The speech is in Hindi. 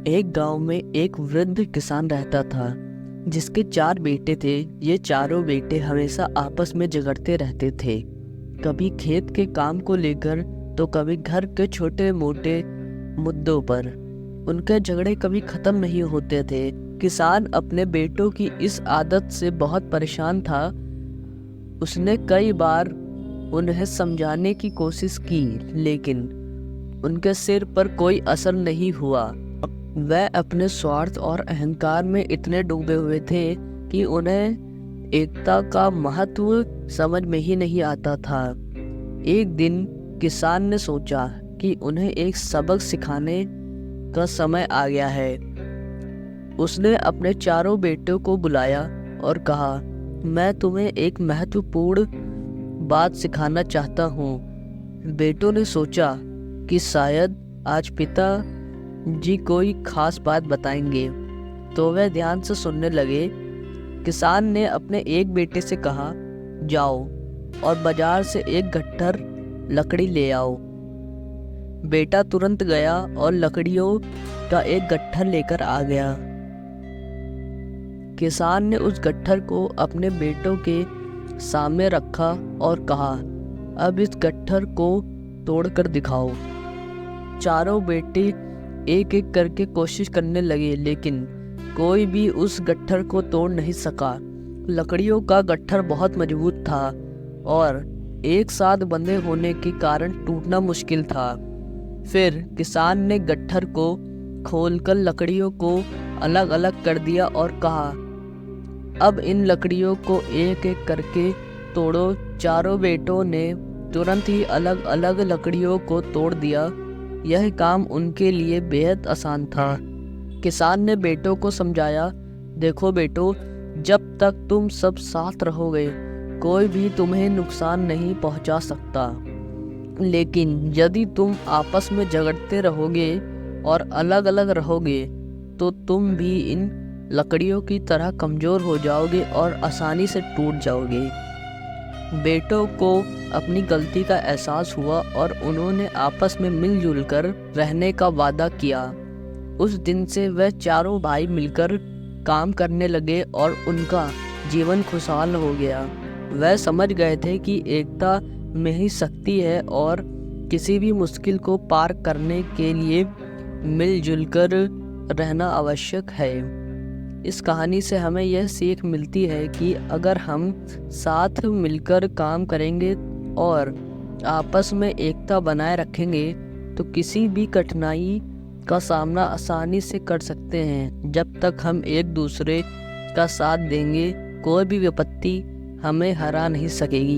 एक गांव में एक वृद्ध किसान रहता था जिसके 4 बेटे थे। ये चारों बेटे हमेशा आपस में झगड़ते रहते थे, कभी खेत के काम को लेकर तो कभी घर के छोटे मोटे मुद्दों पर। उनके झगड़े कभी खत्म नहीं होते थे। किसान अपने बेटों की इस आदत से बहुत परेशान था। उसने कई बार उन्हें समझाने की कोशिश की, लेकिन उनके सिर पर कोई असर नहीं हुआ। वह अपने स्वार्थ और अहंकार में इतने डूबे हुए थे कि उन्हें एकता का महत्व समझ में ही नहीं आता था। एक दिन किसान ने सोचा कि उन्हें एक सबक सिखाने का समय आ गया है। उसने अपने चारों बेटों को बुलाया और कहा, मैं तुम्हें एक महत्वपूर्ण बात सिखाना चाहता हूँ। बेटों ने सोचा कि शायद आज पिता जी कोई खास बात बताएंगे, तो वे ध्यान से सुनने लगे। किसान ने अपने एक बेटे से कहा, जाओ और बाजार से एक गट्ठर लकड़ी ले आओ। बेटा तुरंत गया और लकड़ियों का एक गट्ठर लेकर आ गया। किसान ने उस गट्ठर को अपने बेटों के सामने रखा और कहा, अब इस गट्ठर को तोड़कर दिखाओ। चारों बेटे एक एक करके कोशिश करने लगे, लेकिन कोई भी उस गट्ठर को तोड़ नहीं सका। लकड़ियों का गट्ठर बहुत मजबूत था और एक साथ बंधे होने के कारण टूटना मुश्किल था। फिर किसान ने गट्ठर को खोलकर लकड़ियों को अलग अलग कर दिया और कहा, अब इन लकड़ियों को एक एक करके तोड़ो। चारों बेटों ने तुरंत ही अलग अलग लकड़ियों को तोड़ दिया। यह काम उनके लिए बेहद आसान था। किसान ने बेटों को समझाया, देखो बेटो, जब तक तुम सब साथ रहोगे कोई भी तुम्हें नुकसान नहीं पहुंचा सकता, लेकिन यदि तुम आपस में झगड़ते रहोगे और अलग अलग रहोगे तो तुम भी इन लकड़ियों की तरह कमज़ोर हो जाओगे और आसानी से टूट जाओगे। बेटों को अपनी गलती का एहसास हुआ और उन्होंने आपस में मिलजुल कर रहने का वादा किया। उस दिन से वह चारों भाई मिलकर काम करने लगे और उनका जीवन खुशहाल हो गया। वह समझ गए थे कि एकता में ही शक्ति है और किसी भी मुश्किल को पार करने के लिए मिलजुल कर रहना आवश्यक है। इस कहानी से हमें यह सीख मिलती है कि अगर हम साथ मिलकर काम करेंगे और आपस में एकता बनाए रखेंगे तो किसी भी कठिनाई का सामना आसानी से कर सकते हैं। जब तक हम एक दूसरे का साथ देंगे कोई भी विपत्ति हमें हरा नहीं सकेगी।